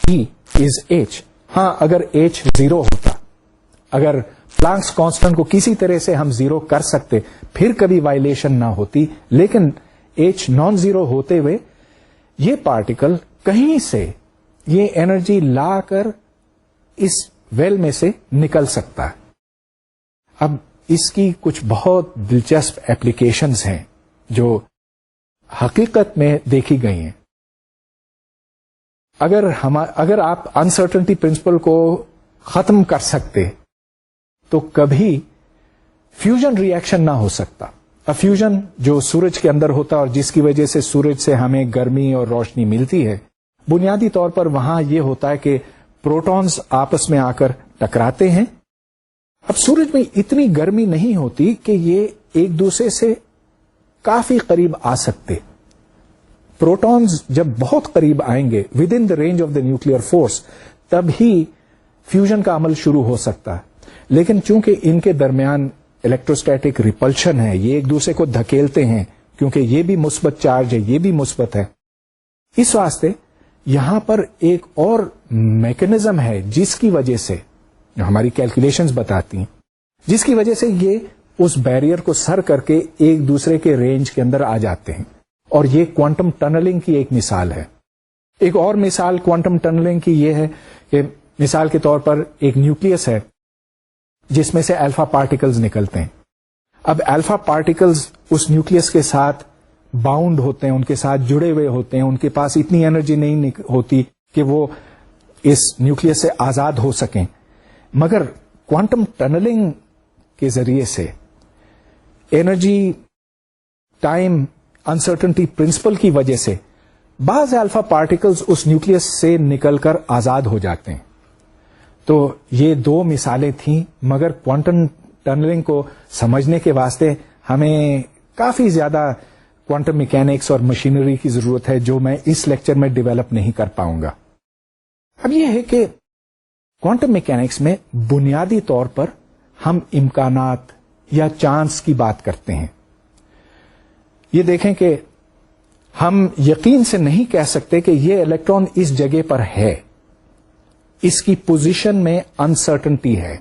E is H. ہاں اگر H 0 ہوتا, اگر پلانکس کانسٹنٹ کو کسی طرح سے ہم 0 کر سکتے پھر کبھی وائلیشن نہ ہوتی, لیکن H نان زیرو ہوتے ہوئے یہ پارٹیکل کہیں سے یہ انرجی لا کر اس ویل میں سے نکل سکتا ہے. اب اس کی کچھ بہت دلچسپ ایپلیکیشنز ہیں جو حقیقت میں دیکھی گئی ہیں. اگر آپ انسرٹنٹی پرنسپل کو ختم کر سکتے تو کبھی فیوژن ری ایکشن نہ ہو سکتا. فیوژن جو سورج کے اندر ہوتا ہے اور جس کی وجہ سے سورج سے ہمیں گرمی اور روشنی ملتی ہے, بنیادی طور پر وہاں یہ ہوتا ہے کہ پروٹونز آپس میں آ کر ٹکراتے ہیں. اب سورج میں اتنی گرمی نہیں ہوتی کہ یہ ایک دوسرے سے کافی قریب آ سکتے. پروٹونز جب بہت قریب آئیں گے with in the range of the nuclear force, تب ہی فیوژن کا عمل شروع ہو سکتا ہے. لیکن چونکہ ان کے درمیان الیکٹروسٹیٹک ریپلشن ہے, یہ ایک دوسرے کو دھکیلتے ہیں کیونکہ یہ بھی مثبت چارج ہے, یہ بھی مثبت ہے, اس واسطے یہاں پر ایک اور میکینزم ہے جس کی وجہ سے جو ہماری کیلکولیشنز بتاتی ہیں, جس کی وجہ سے یہ اس بیریئر کو سر کر کے ایک دوسرے کے رینج کے اندر آ جاتے ہیں. اور یہ کوانٹم ٹنلنگ کی ایک مثال ہے. ایک اور مثال کوانٹم ٹنلنگ کی یہ ہے کہ مثال کے طور پر ایک نیوکلیس ہے جس میں سے الفا پارٹیکلز نکلتے ہیں. اب الفا پارٹیکلز اس نیوکلیس کے ساتھ باؤنڈ ہوتے ہیں, ان کے ساتھ جڑے ہوئے ہوتے ہیں, ان کے پاس اتنی انرجی نہیں ہوتی کہ وہ اس نیوکلیس سے آزاد ہو سکیں. مگر کوانٹم ٹنلنگ کے ذریعے سے انرجی ٹائم انسرٹنٹی پرنسپل کی وجہ سے بعض الفا پارٹیکلز اس نیوکلیس سے نکل کر آزاد ہو جاتے ہیں. تو یہ دو مثالیں تھیں, مگر کوانٹم ٹنلنگ کو سمجھنے کے واسطے ہمیں کافی زیادہ کوانٹم میکینکس اور مشینری کی ضرورت ہے جو میں اس لیکچر میں ڈیولپ نہیں کر پاؤں گا. اب یہ ہے کہ کوانٹم میکینکس میں بنیادی طور پر ہم امکانات یا چانس کی بات کرتے ہیں. یہ دیکھیں کہ ہم یقین سے نہیں کہہ سکتے کہ یہ الیکٹران اس جگہ پر ہے, اس کی پوزیشن میں انسرٹنٹی ہے.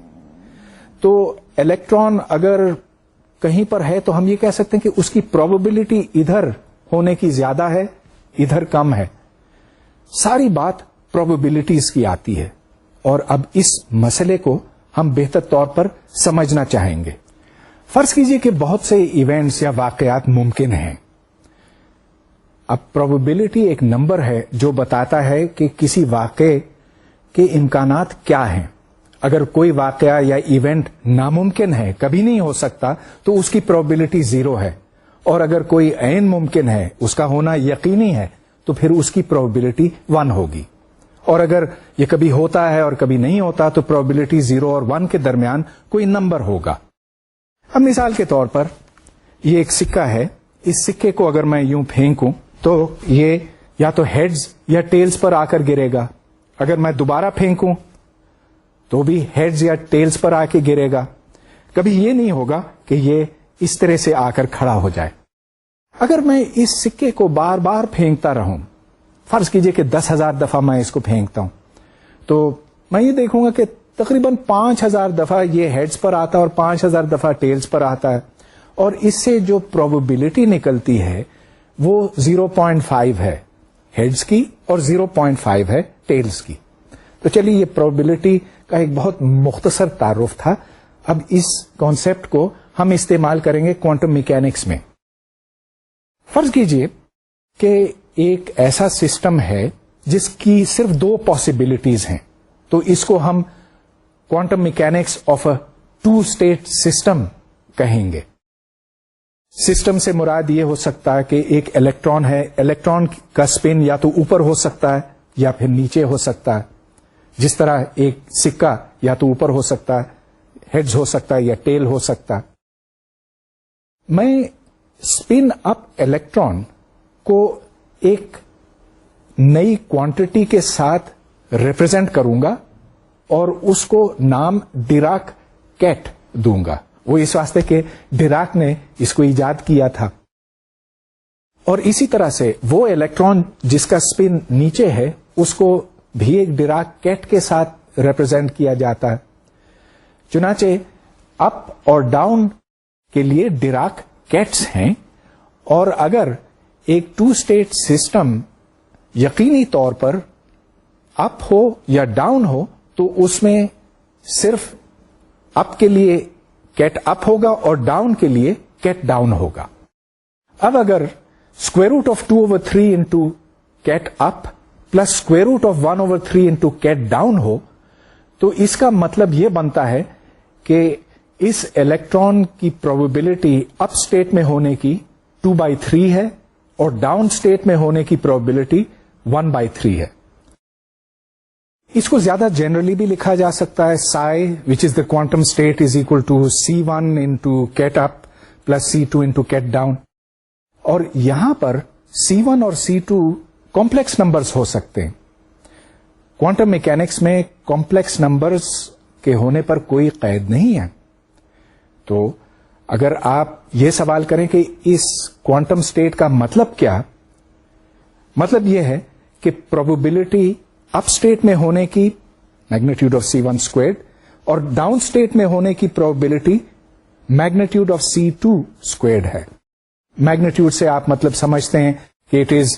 تو الیکٹران اگر کہیں پر ہے تو ہم یہ کہہ سکتے ہیں کہ اس کی پروبیبلٹی ادھر ہونے کی زیادہ ہے, ادھر کم ہے. ساری بات پروبیبلٹیز کی آتی ہے, اور اب اس مسئلے کو ہم بہتر طور پر سمجھنا چاہیں گے. فرض کیجئے کہ بہت سے ایونٹس یا واقعات ممکن ہیں. اب پروبیبلٹی ایک نمبر ہے جو بتاتا ہے کہ کسی واقعے کے امکانات کیا ہیں. اگر کوئی واقعہ یا ایونٹ ناممکن ہے, کبھی نہیں ہو سکتا, تو اس کی پروبیبلٹی 0 ہے. اور اگر کوئی عین ممکن ہے, اس کا ہونا یقینی ہے, تو پھر اس کی پروبیبلٹی 1 ہوگی. اور اگر یہ کبھی ہوتا ہے اور کبھی نہیں ہوتا تو پروبیبلٹی 0 اور 1 کے درمیان کوئی نمبر ہوگا. اب مثال کے طور پر یہ ایک سکہ ہے. اس سکے کو اگر میں یوں پھینکوں تو یہ یا تو ہیڈز یا ٹیلز پر آ کر گرے گا. اگر میں دوبارہ پھینکوں تو بھی ہیڈز یا ٹیلز پر آ کے گرے گا. کبھی یہ نہیں ہوگا کہ یہ اس طرح سے آ کر کھڑا ہو جائے. اگر میں اس سکے کو بار بار پھینکتا رہوں, فرض کیجئے کہ 10,000 دفعہ میں اس کو پھینکتا ہوں, تو میں یہ دیکھوں گا کہ تقریباً 5,000 دفعہ یہ ہیڈز پر آتا ہے اور 5,000 دفعہ ٹیلز پر آتا ہے. اور اس سے جو پروبیبلٹی نکلتی ہے وہ 0.5 ہے ہیڈز کی اور 0.5 ہے ٹیلز کی. تو چلیے یہ پروبیبلٹی کا ایک بہت مختصر تعارف تھا. اب اس کانسیپٹ کو ہم استعمال کریں گے کوانٹم میکینکس میں. فرض کیجئے کہ ایک ایسا سسٹم ہے جس کی صرف 2 پاسبلٹیز ہیں, تو اس کو ہم quantum mechanics of a 2 state system کہیں گے. سسٹم سے مراد یہ ہو سکتا ہے کہ ایک الیکٹران ہے, الیکٹران کا اسپن یا تو اوپر ہو سکتا ہے یا پھر نیچے ہو سکتا ہے. جس طرح ایک سکہ یا تو اوپر ہو سکتا ہے, ہیڈز ہو سکتا ہے, یا ٹیل ہو سکتا ہے. میں اسپن اپ الیکٹران کو ایک نئی کوانٹٹی کے ساتھ ریپرزینٹ کروں گا اور اس کو نام ڈیراک کیٹ دوں گا. وہ اس واسطے کہ ڈیراک نے اس کو ایجاد کیا تھا. اور اسی طرح سے وہ الیکٹران جس کا اسپن نیچے ہے اس کو بھی ایک ڈیراک کیٹ کے ساتھ ریپرزینٹ کیا جاتا ہے. چنانچہ اپ اور ڈاؤن کے لیے ڈیراک کیٹس ہیں، اور اگر ایک 2 اسٹیٹ سسٹم یقینی طور پر اپ ہو یا ڈاؤن ہو تو اس میں صرف اپ کے لیے کیٹ اپ ہوگا اور ڈاؤن کے لیے کیٹ ڈاؤن ہوگا. اب اگر square root of 2/3 into ket up plus square root of 1/3 into ket down ہو تو اس کا مطلب یہ بنتا ہے کہ اس الیکٹران کی پروبیبلٹی اپ اسٹیٹ میں ہونے کی 2/3 ہے اور ڈاؤن اسٹیٹ میں ہونے کی پروبیبلٹی 1/3 ہے. اس کو زیادہ جنرلی بھی لکھا جا سکتا ہے psi which is the quantum state is equal to C1 into ket up plus C2 into ket down. اور یہاں پر C1 اور C2 کمپلیکس نمبرز ہو سکتے ہیں. کوانٹم میکینکس میں کمپلیکس نمبرز کے ہونے پر کوئی قید نہیں ہے. تو اگر آپ یہ سوال کریں کہ اس کوانٹم اسٹیٹ کا مطلب کیا، مطلب یہ ہے کہ پروبیبلٹی اپ اسٹیٹ میں ہونے کی میگنیٹیوڈ آف C1 اسکوائرڈ اور ڈاؤن اسٹیٹ میں ہونے کی probability magnitude of C2 squared ہے. میگنیٹیوڈ سے آپ مطلب سمجھتے ہیں کہ it is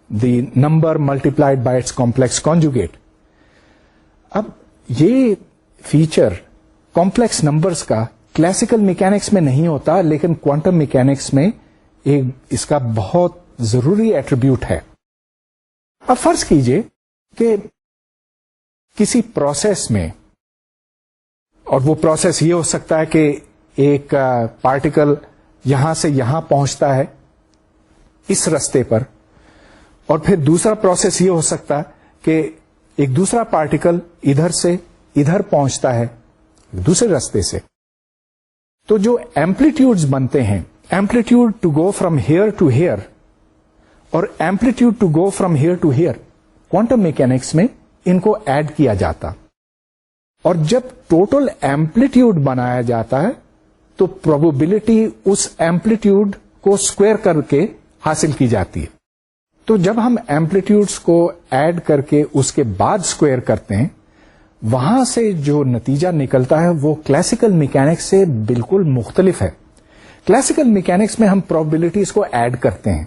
the number multiplied by it's complex conjugate. اب یہ فیچر کمپلیکس نمبرز کا کلاسیکل میکینکس میں نہیں ہوتا، لیکن کوانٹم میکینکس میں اس کا بہت ضروری ایٹریبیوٹ ہے. اب فرض کیجئے کہ کسی پروسیس میں، اور وہ پروسیس یہ ہو سکتا ہے کہ ایک پارٹیکل یہاں سے یہاں پہنچتا ہے اس رستے پر، اور پھر دوسرا پروسیس یہ ہو سکتا ہے کہ ایک دوسرا پارٹیکل ادھر سے ادھر پہنچتا ہے دوسرے رستے سے. تو جو ایمپلیٹیوڈز بنتے ہیں، amplitude to go from here to here اور amplitude to go from here to here, quantum mechanics میں ان کو ایڈ کیا جاتا، اور جب ٹوٹل ایمپلیٹیوڈ بنایا جاتا ہے تو پروبیبلٹی اس ایمپلیٹیوڈ کو اسکوائر کر کے حاصل کی جاتی ہے. تو جب ہم ایمپلیٹیوڈز کو ایڈ کر کے اس کے بعد اسکوائر کرتے ہیں، وہاں سے جو نتیجہ نکلتا ہے وہ کلاسیکل میکینکس سے بالکل مختلف ہے. کلاسیکل میکینکس میں ہم پروبیبلٹیز کو ایڈ کرتے ہیں.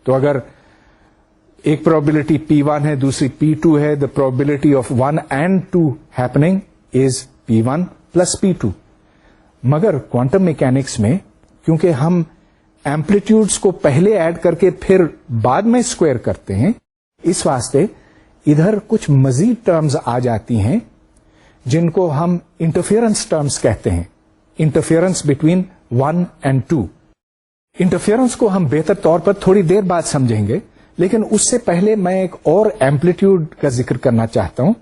تو اگر ایک پروبیبلٹی P1 ہے، دوسری P2 ہے، the probability of 1 and 2 happening is P1 plus P2. مگر کوانٹم میکینکس میں کیونکہ ہم ایمپلیٹیوڈز کو پہلے ایڈ کر کے پھر بعد میں اسکوائر کرتے ہیں، اس واسطے ادھر کچھ مزید ٹرمز آ جاتی ہیں جن کو ہم انٹرفیئرنس ٹرمز کہتے ہیں. Interference between 1 and 2. انٹرفیئرنس کو ہم بہتر طور پر تھوڑی دیر بعد سمجھیں گے، لیکن اس سے پہلے میں ایک اور ایمپلیٹیوڈ کا ذکر کرنا چاہتا ہوں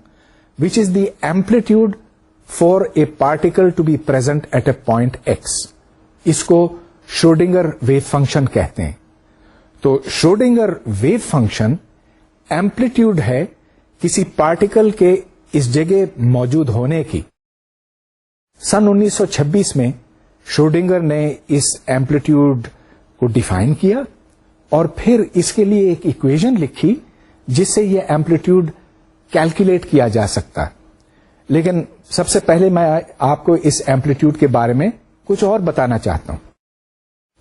which is the amplitude for a particle to be present at a point x. اس کو شروڈنگر ویو فنکشن کہتے ہیں. تو شروڈنگر ویو فنکشن ایمپلیٹیوڈ ہے کسی پارٹیکل کے اس جگہ موجود ہونے کی. سن 1926 میں شروڈنگر نے اس ایمپلیٹیوڈ کو ڈیفائن کیا اور پھر اس کے لیے ایک ایکویژن لکھی جس سے یہ ایمپلیٹیوڈ کیلکولیٹ کیا جا سکتا ہے. لیکن سب سے پہلے میں آپ کو اس ایمپلیٹیوڈ کے بارے میں کچھ اور بتانا چاہتا ہوں.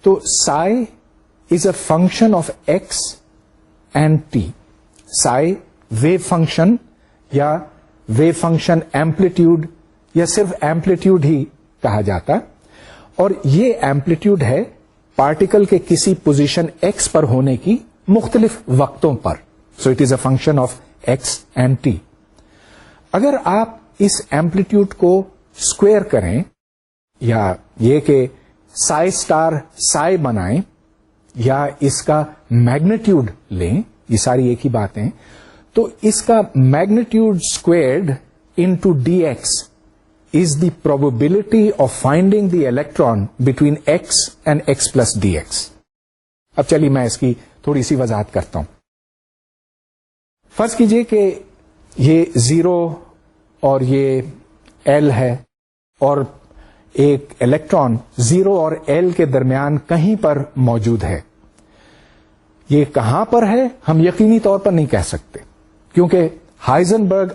تو psi is a function of x and t. psi view function یا ویو فنکشن ایمپلیٹیوڈ یا صرف ایمپلیٹیوڈ ہی کہا جاتا ہے، اور یہ ایمپلیٹیوڈ ہے پارٹیکل کے کسی پوزیشن x پر ہونے کی مختلف وقتوں پر. So it is a function of x and t. اگر آپ اس ایمپلیٹیوڈ کو اسکوائر کریں یا یہ کہ psi اسٹار psi بنائیں یا اس کا میگنیٹیوڈ لیں، یہ ساری ایک ہی باتیں، تو اس کا magnitude squared into D x is the probability of finding the electron between x and x plus dx. اب چلیے میں اس کی تھوڑی سی وضاحت کرتا ہوں. فرض کیجئے کہ یہ 0 اور یہ L ہے اور ایک الیکٹران 0 اور L کے درمیان کہیں پر موجود ہے. یہ کہاں پر ہے ہم یقینی طور پر نہیں کہہ سکتے کیونکہ ہائزنبرگ